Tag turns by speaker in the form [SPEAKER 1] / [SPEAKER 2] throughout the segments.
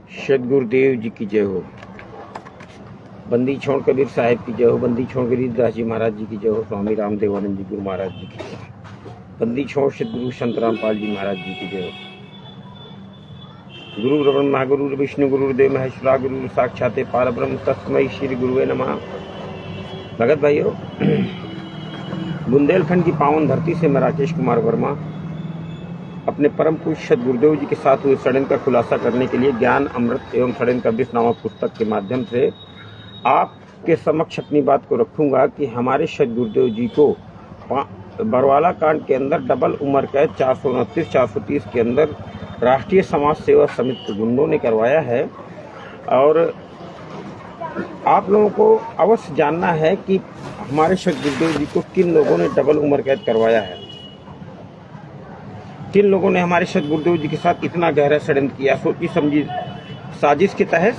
[SPEAKER 1] सदगुरुदेव जी की जय हो। बंदी छोड़ कबीर साहिब की जय हो। बंदी छोड़ गिरिदास जी महाराज जी की जय हो। स्वामी रामदेवानंद जी गुरु महाराज जी की जय हो। बंदी छोड़ सदगुरु संत रामपाल जी महाराज जी की जय हो। गुरु ब्रह्मा गुरु विष्णु गुरुदेव महेश्वरा गुरु साक्षात पारब्रह्म तस्मै श्री गुरुवे नमः। भगत भाइयों, बुंदेलखंड की पावन धरती से मैं राकेश कुमार वर्मा अपने परम पूज्य सदगुरुदेव जी के साथ हुए षड्यंत्र का खुलासा करने के लिए ज्ञान अमृत एवं षड्यंत्र का विष नामक पुस्तक के माध्यम से आपके समक्ष अपनी बात को रखूंगा कि हमारे सदगुरुदेव जी को बरवाला कांड के अंदर डबल उम्र कैद 429-430 के अंदर राष्ट्रीय समाज सेवा समिति के गुंडों ने करवाया है। और आप लोगों को अवश्य जानना है कि हमारे सदगुरुदेव जी को किन लोगों ने डबल उम्र कैद करवाया है, किन लोगों ने हमारे सदगुरुदेव जी के साथ इतना गहरा षड्यंत्र किया, सोची समझी साजिश के तहत।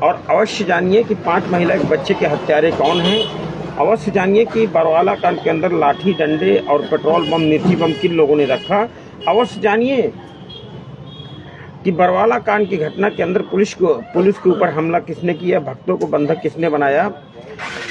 [SPEAKER 1] और अवश्य जानिए कि 5 महिला के बच्चे के हत्यारे कौन हैं। अवश्य जानिए कि बरवाला कांड के अंदर लाठी डंडे और पेट्रोल बम मिर्ची बम किन लोगों ने रखा। अवश्य जानिए कि बरवाला कांड की घटना के अंदर पुलिस के ऊपर हमला किसने किया, भक्तों को बंधक किसने बनाया,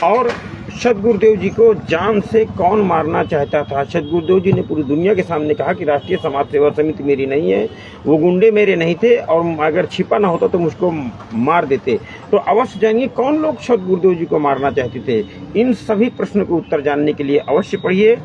[SPEAKER 1] और सदगुरुदेव जी को जान से कौन मारना चाहता था। सदगुरुदेव जी ने पूरी दुनिया के सामने कहा कि राष्ट्रीय समाज सेवा समिति मेरी नहीं है, वो गुंडे मेरे नहीं थे, और अगर छिपा ना होता तो मुझको मार देते। तो अवश्य जानिए कौन लोग सदगुरुदेव जी को मारना चाहते थे। इन सभी प्रश्नों के उत्तर जानने के लिए अवश्य पढ़िए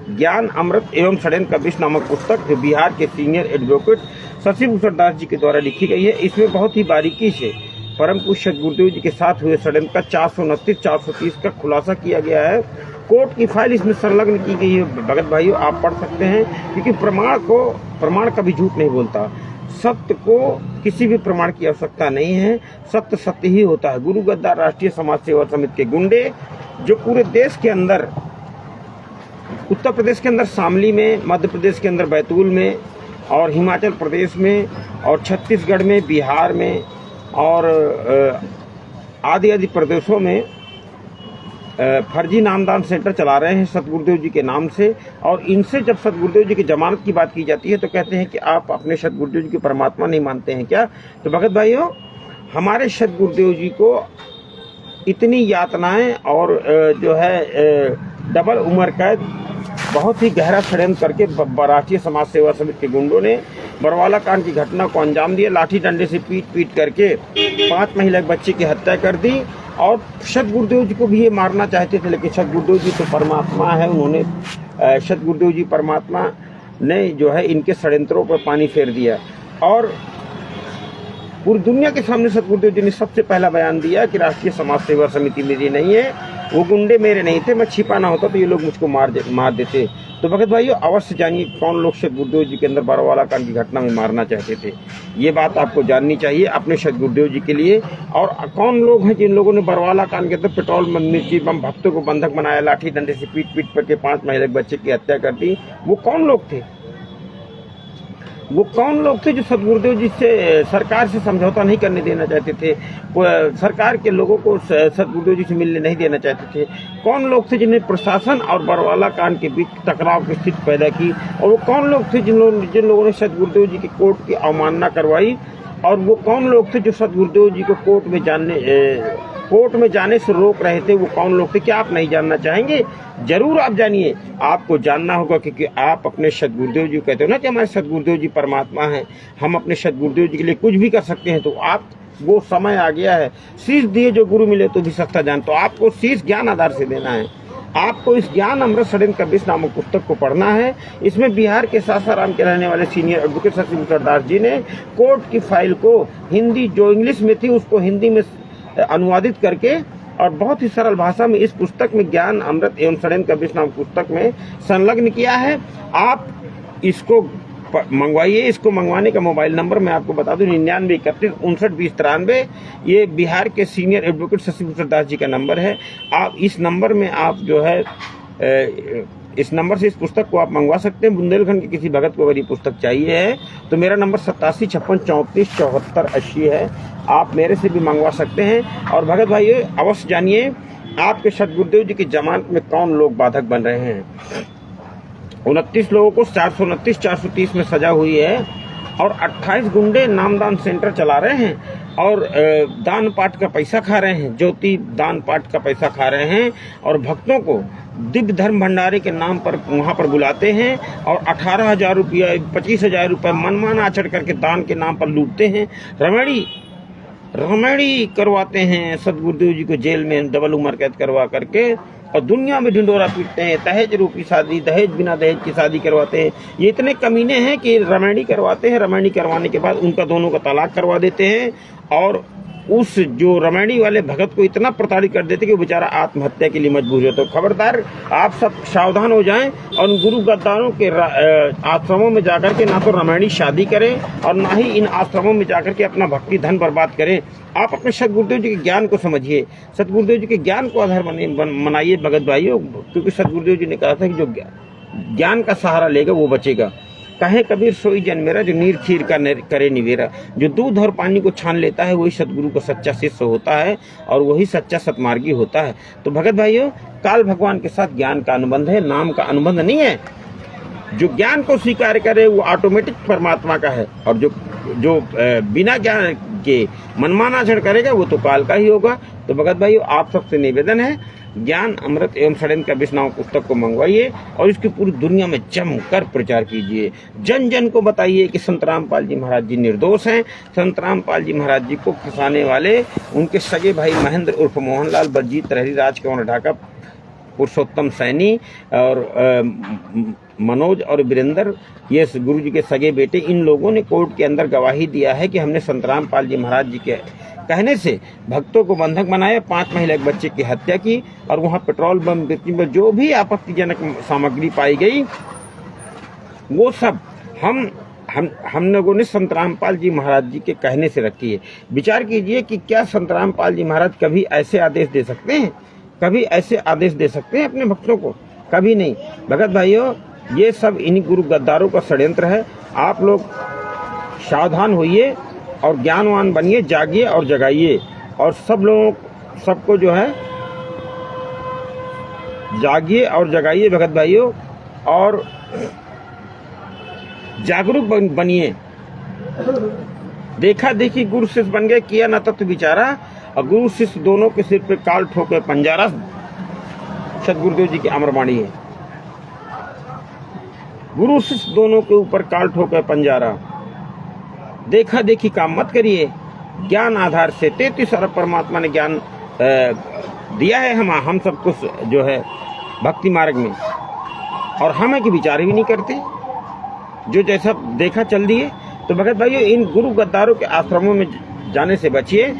[SPEAKER 1] ज्ञान अमृत एवं षड्यंत्र का विष नामक पुस्तक, जो बिहार के सीनियर एडवोकेट शशिभूषण दास जी के द्वारा लिखी गई है। इसमें बहुत ही बारीकी से परम पूज्य सदगुरुदेव जी के साथ हुए षड्यंत्र का 429-430 का खुलासा किया गया है। कोर्ट की फाइल इसमें संलग्न की गई है। भगत भाइयों, आप पढ़ सकते हैं, क्योंकि प्रमाण कभी झूठ नहीं बोलता। सत्य को किसी भी प्रमाण की आवश्यकता नहीं है, सत्य सत्य ही होता है। गुरु गद्दार राष्ट्रीय समाज सेवा समिति के गुंडे जो पूरे देश के अंदर, उत्तर प्रदेश के अंदर शामली में, मध्य प्रदेश के अंदर बैतूल में, और हिमाचल प्रदेश में, और छत्तीसगढ़ में, बिहार में, और आदि प्रदेशों में फर्जी नामदान सेंटर चला रहे हैं सदगुरुदेव जी के नाम से। और इनसे जब सदगुरुदेव जी की जमानत की बात की जाती है तो कहते हैं कि आप अपने सदगुरुदेव जी को परमात्मा नहीं मानते हैं क्या। तो भगत भाइयों, हमारे सदगुरुदेव जी को इतनी यातनाएं और जो है डबल उम्र कैद, बहुत ही गहरा षड्यंत्र करके राष्ट्रीय समाज सेवा समिति के गुंडों ने बरवाला कांड की घटना को अंजाम दिया। लाठी डंडे से पीट करके 5 महिला बच्चे की हत्या कर दी। और सदगुरुदेव जी को भी ये मारना चाहते थे, लेकिन सदगुरुदेव जी तो परमात्मा है। उन्होंने सदगुरुदेव जी परमात्मा ने जो है इनके षड्यंत्रों पर पानी फेर दिया। और पूरी दुनिया के सामने सदगुरुदेव जी ने सबसे पहला बयान दिया कि राष्ट्रीय समाज सेवा समिति मेरी नहीं है, वो गुंडे मेरे नहीं थे, मैं छिपा ना होता तो ये लोग मुझको मार देते। तो भगत भाइयों, अवश्य जानिए कौन लोग सदगुरुदेव जी के अंदर बरवाला कांड की घटना में मारना चाहते थे। ये बात आपको जाननी चाहिए अपने सदगुरुदेव जी के लिए। और कौन लोग हैं जिन लोगों ने बरवाला कांड के अंदर पेट्रोल मिर्ची बम भक्तों को बंधक बनाया, लाठी डंडे से पीट करके 5 महिला बच्चे की हत्या कर दी। वो कौन लोग थे? वो कौन लोग थे जो सदगुरुदेव जी से, सरकार से समझौता नहीं करने देना चाहते थे, सरकार के लोगों को सदगुरुदेव जी से मिलने नहीं देना चाहते थे? कौन लोग थे जिन्हें प्रशासन और बरवाला कांड के बीच टकराव की स्थिति पैदा की? और वो कौन लोग थे जिन लोगों ने सदगुरुदेव जी की कोर्ट की अवमानना करवाई? और वो कौन लोग थे जो सदगुरुदेव जी को कोर्ट में जाने से रोक रहे थे? वो कौन लोग थे? क्या आप नहीं जानना चाहेंगे? जरूर आप जानिए। आपको जानना होगा, क्योंकि आप अपने सदगुरुदेव जी कहते हो ना कि हमारे सदगुरुदेव जी परमात्मा हैं, हम अपने सदगुरुदेव जी के लिए कुछ भी कर सकते हैं। तो आप, वो समय आ गया है, शीश दिए जो गुरु मिले तो भी सस्ता जान। तो आपको शीश ज्ञान आधार से देना है। आपको इस ज्ञान अमृत षड्यंत्र का विष नामक पुस्तक को पढ़ना है। इसमें बिहार के सासाराम के रहने वाले सीनियर एडवोकेट शशिभूषण दास जी ने कोर्ट की फाइल को हिंदी, जो इंग्लिश में थी उसको हिंदी में अनुवादित करके और बहुत ही सरल भाषा में इस पुस्तक में ज्ञान अमृत एवं षड्यंत्र का विष नामक पुस्तक में संलग्न किया है। आप इसको मंगवाइए। इसको मंगवाने का मोबाइल नंबर मैं आपको बता दूं, 9931592093। ये बिहार के सीनियर एडवोकेट शशिभूषण दास जी का नंबर है। आप इस नंबर में आप जो है इस नंबर से इस पुस्तक को आप मंगवा सकते हैं। बुंदेलखंड के किसी भगत को अगर ये पुस्तक चाहिए है तो मेरा नंबर 8756347480 है। आप मेरे से भी मंगवा सकते हैं। और भगत भाइयों, अवश्य जानिए आपके सदगुरुदेव जी की जमानत में कौन लोग बाधक बन रहे हैं। 29 लोगों को 429-430 में सजा हुई है। और 28 गुंडे नामदान सेंटर चला रहे हैं और दान पाठ का पैसा खा रहे हैं, ज्योति दान पाठ का पैसा खा रहे हैं और भक्तों को दिव्य धर्म भंडारे के नाम पर वहाँ पर बुलाते हैं और 18,000 रुपया 25,000 रुपये मनमाना आचरण करके दान के नाम पर लूटते हैं। रमणी करवाते हैं सदगुरुदेव जी को जेल में डबल उम्र कैद करवा करके और दुनिया में ढिंडोरा पीटते हैं। दहेज रूपी शादी, दहेज बिना दहेज की शादी करवाते हैं। ये इतने कमीने हैं कि रमणी करवाते हैं, रमणी करवाने के बाद उनका दोनों का तलाक करवा देते हैं और उस जो रमणी वाले भगत को इतना प्रताड़ित कर देते कि वो बेचारा आत्महत्या के लिए मजबूर हो। तो खबरदार आप सब सावधान हो जाएं और उन गुरु गद्दारों के आश्रमों में जाकर के ना तो रमणी शादी करें और ना ही इन आश्रमों में जाकर के अपना भक्ति धन बर्बाद करें। आप अपने सतगुरुदेव जी के ज्ञान को समझिए, सतगुरुदेव जी के ज्ञान को आधार मनाइए भगत भाइयों, क्योंकि सतगुरुदेव जी ने कहा था कि जो ज्ञान का सहारा लेगा वो बचेगा। कहे कबीर सोई जन मेरा, जो नीर खीर का करे निवेरा, जो दूध और पानी को छान लेता है वही सतगुरु का सच्चा शिष्य होता है और वही सच्चा सतमार्गी होता है। तो भगत भाइयों, काल भगवान के साथ ज्ञान का अनुबंध है, नाम का अनुबंध नहीं है। जो ज्ञान को स्वीकार करे वो ऑटोमेटिक परमात्मा का है और जो बिना ज्ञान के मनमानाचरण करेगा वो तो काल का ही होगा। तो भगत भाइयों, आप सबसे निवेदन है, ज्ञान अमृत एवं षड्यंत्र का विष नामक पुस्तक को मंगवाइए और इसकी पूरी दुनिया में जमकर प्रचार कीजिए। जन जन को बताइए कि संत रामपाल जी महाराज जी निर्दोष हैं। संत रामपाल जी महाराज जी को फंसाने वाले उनके सगे भाई महेंद्र उर्फ मोहनलाल, बलजीत लहरी, राजकुमार ढाका, पुरुषोत्तम सैनी और मनोज और वीरेंद्र, ये गुरु जी के सगे बेटे, इन लोगों ने कोर्ट के अंदर गवाही दिया है कि हमने संत रामपाल जी महाराज जी के कहने से भक्तों को बंधक बनाया, 5 महिला एक बच्चे की हत्या की और वहां पेट्रोल बम में जो भी आपत्तिजनक सामग्री पाई गई वो सब हम लोगों ने संत रामपाल जी महाराज जी के कहने से रखी है। विचार कीजिए कि क्या संत रामपाल जी महाराज कभी ऐसे आदेश दे सकते हैं? कभी ऐसे आदेश दे सकते हैं अपने भक्तों को? कभी नहीं। भगत भाइयों, ये सब इन्हीं गुरु गद्दारों का षड्यंत्र है। आप लोग सावधान होइए और ज्ञानवान बनिए, जागिए और जगाइए और सबको जो है जागिए और जगाइए भगत भाइयों और जागरूक बनिए। देखा देखी गुरु शिष्य बन गए, किया न तत्व विचारा, और गुरु शिष्य दोनों के सिर पे काल ठोके पंजारा, सतगुरुदेव जी की अमरवाणी है। गुरु शिष्य दोनों के ऊपर काल ठोके पंजारा, देखा देखी काम मत करिए, ज्ञान आधार से 33 अरब परमात्मा ने ज्ञान दिया है हम सबको जो है भक्ति मार्ग में, और हम एक विचार भी नहीं करते, जो जैसा देखा चल दिए। तो भगत भाइयों, इन गुरु गद्दारों के आश्रमों में जाने से बचिए।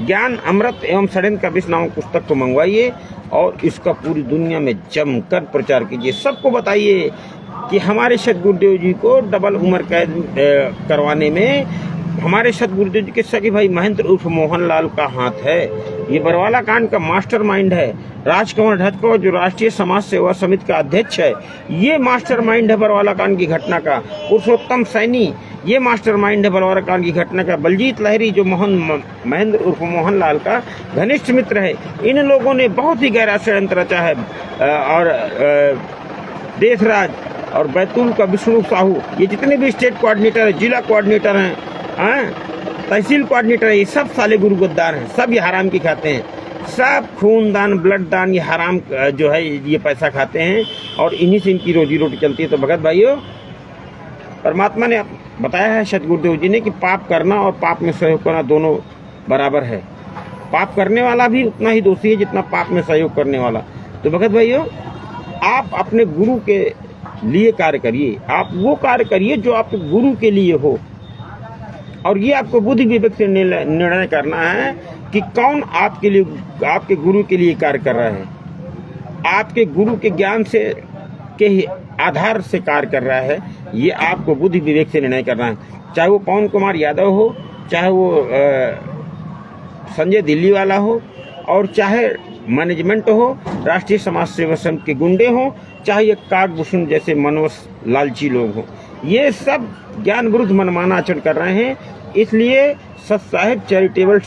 [SPEAKER 1] ज्ञान अमृत एवं षड्यंत्र का विष नामक पुस्तक को मंगवाइए और इसका पूरी दुनिया में जमकर प्रचार कीजिए। सबको बताइए कि हमारे सतगुरुदेव जी को डबल उम्र कैद करवाने में हमारे सतगुरुदेव जी के सगे भाई महेंद्र उर्फ मोहनलाल का हाथ है। ये बरवाला कांड का मास्टरमाइंड है। राजकुमार ढटको, जो राष्ट्रीय समाज सेवा समिति का अध्यक्ष है, ये मास्टरमाइंड है बरवाला कांड की घटना का। पुरुषोत्तम सैनी, ये मास्टरमाइंड है बरवाला कांड की घटना का। बलजीत लहरी, जो महेंद्र उर्फ मोहनलाल का घनिष्ठ मित्र है, इन लोगों ने बहुत ही गहरा षड्यंत्र रचा है। और देशराज और बैतूल का विष्णु साहू, ये जितने भी स्टेट कोऑर्डिनेटर है, जिला कोऑर्डिनेटर हैं, तहसील कोऑर्डिनेटर है, ये सब साले गुरु गद्दार हैं। सब ये हराम की खाते हैं, सब खून दान, ब्लड दान, ये हराम जो है ये पैसा खाते हैं और इन्हीं से इनकी रोजी रोटी चलती है। तो भगत भाइयों, परमात्मा ने बताया है सतगुरुदेव जी ने कि पाप करना और पाप में सहयोग करना दोनों बराबर है। पाप करने वाला भी उतना ही दोषी है जितना पाप में सहयोग करने वाला। तो भगत भाइयों, आप अपने गुरु के लिए कार्य करिए, आप वो कार्य करिए जो आपके गुरु के लिए हो, और ये आपको बुद्धि विवेक से निर्णय करना है कि कौन आपके लिए, आपके गुरु के लिए कार्य कर रहा है, आपके गुरु के ज्ञान से के आधार से कार्य कर रहा है। ये आपको बुद्धि विवेक से निर्णय करना है। चाहे वो पवन कुमार यादव हो, चाहे वो संजय दिल्ली वाला हो, और चाहे मैनेजमेंट हो, राष्ट्रीय समाज सेवा समिति के गुंडे हों, चाहे ये काकभूषण जैसे मनोज लालची लोग हों, ये सब ज्ञान विरुद्ध मनमाना आचरण कर रहे हैं। इसलिए सत्साहिब चैरिटेबल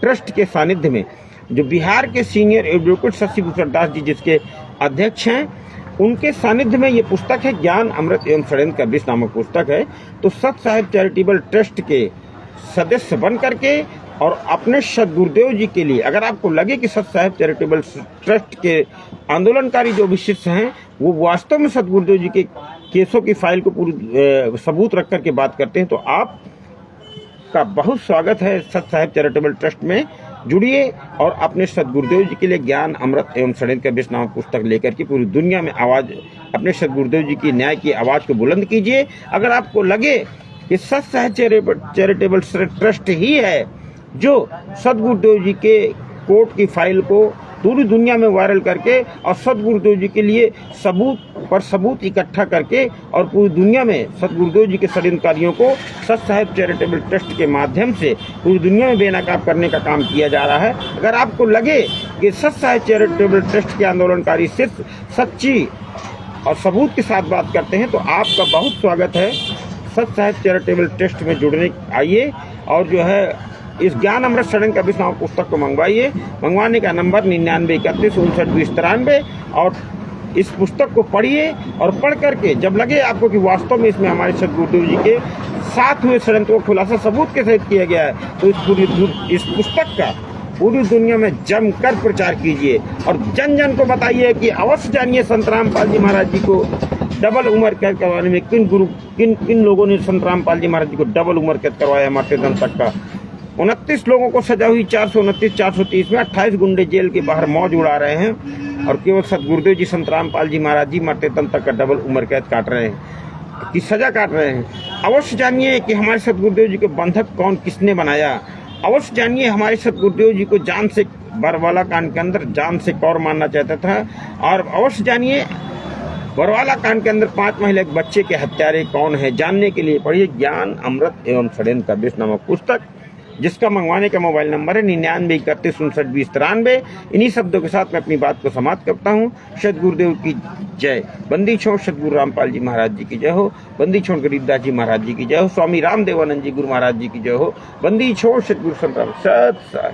[SPEAKER 1] ट्रस्ट के सानिध्य में जो बिहार के सीनियर एडवोकेट शशिभूषण दास जी जिसके अध्यक्ष हैं, उनके सानिध्य में ये पुस्तक है, ज्ञान अमृत एवं षड्यंत्र का विष नामक पुस्तक है। तो सत साहिब चैरिटेबल ट्रस्ट के सदस्य बन करके और अपने सदगुरुदेव जी के लिए, अगर आपको लगे कि सत साहिब चैरिटेबल ट्रस्ट के आंदोलनकारी जो भी शिष्य हैं वो वास्तव में सदगुरुदेव जी के केसों की फाइल को पूरी सबूत रख करके बात करते हैं, तो आप का बहुत स्वागत है सत साहिब चैरिटेबल ट्रस्ट में। जुड़िए और अपने सदगुरुदेव जी के लिए ज्ञान अमृत एवं षड्यंत्र का विष नामक पुस्तक लेकर के पूरी दुनिया में आवाज, अपने सदगुरुदेव जी की न्याय की आवाज को बुलंद कीजिए। अगर आपको लगे कि सत साहिब चैरिटेबल ट्रस्ट ही है जो सदगुरुदेव जी के कोर्ट की फाइल को पूरी दुनिया में वायरल करके और सदगुरुदेव जी के लिए सबूत पर सबूत इकट्ठा करके और पूरी दुनिया में सदगुरुदेव जी के षड्यंत्रकारियों को सत साहिब चैरिटेबल ट्रस्ट के माध्यम से पूरी दुनिया में बेनकाब करने का काम किया जा रहा है। अगर आपको लगे कि सत साहिब चैरिटेबल ट्रस्ट के आंदोलनकारी सिर्फ सच्ची और सबूत के साथ बात करते हैं, तो आपका बहुत स्वागत है सत साहिब चैरिटेबल ट्रस्ट में जुड़ने आइए और जो है इस ज्ञान अमृत षड्यंत्र का विष नामक पुस्तक को मंगवाइए। मंगवाने का नंबर 9931592093 और इस पुस्तक को पढ़िए और पढ़ करके जब लगे आपको कि वास्तव में इसमें हमारे सदगुरुदेव जी के साथ हुए षड्यंत्र को खुलासा सबूत के सहित किया गया है, तो इस पुस्तक का पूरी दुनिया में जमकर प्रचार कीजिए और जन जन को बताइए कि अवश्य जानिए संत रामपाल जी महाराज जी को डबल उम्र कैद करवाने में किन लोगों ने संत रामपाल जी महाराज जी को डबल उम्र कैद करवाया, मृत्युदंड तक का। 29 लोगों को सजा हुई 429-430 में 28 गुंडे जेल के बाहर मौज उड़ा रहे हैं और केवल सदगुरुदेव जी संत रामपाल जी महाराज जी मृत्युदंड तक का डबल उम्र कैद काट रहे हैं, की सजा काट रहे हैं। अवश्य जानिए कि हमारे सदगुरुदेव जी को बंधक कौन किसने बनाया। अवश्य जानिए हमारे सदगुरुदेव जी को जान से बरवाला कांड के अंदर जान से कौर मानना चाहता था। और अवश्य जानिए बरवाला कांड के अंदर 5 महिला एक बच्चे के हत्यारे कौन है। जानने के लिए पढ़िए ज्ञान अमृत एवं षड्यंत्र का विष नामक पुस्तक, जिसका मंगवाने का मोबाइल नंबर है 9931592093। इन्हीं शब्दों के साथ मैं अपनी बात को समाप्त करता हूँ। सदगुरुदेव की जय। बंदी छोड़ सदगुरु रामपाल जी महाराज जी की जय हो। बंदी छोड़ गरीबदास जी महाराज जी की जय हो। स्वामी रामदेवानंद जी गुरु महाराज जी की जय हो। बंदी छोड़ सदगुरु संत राम सत साई।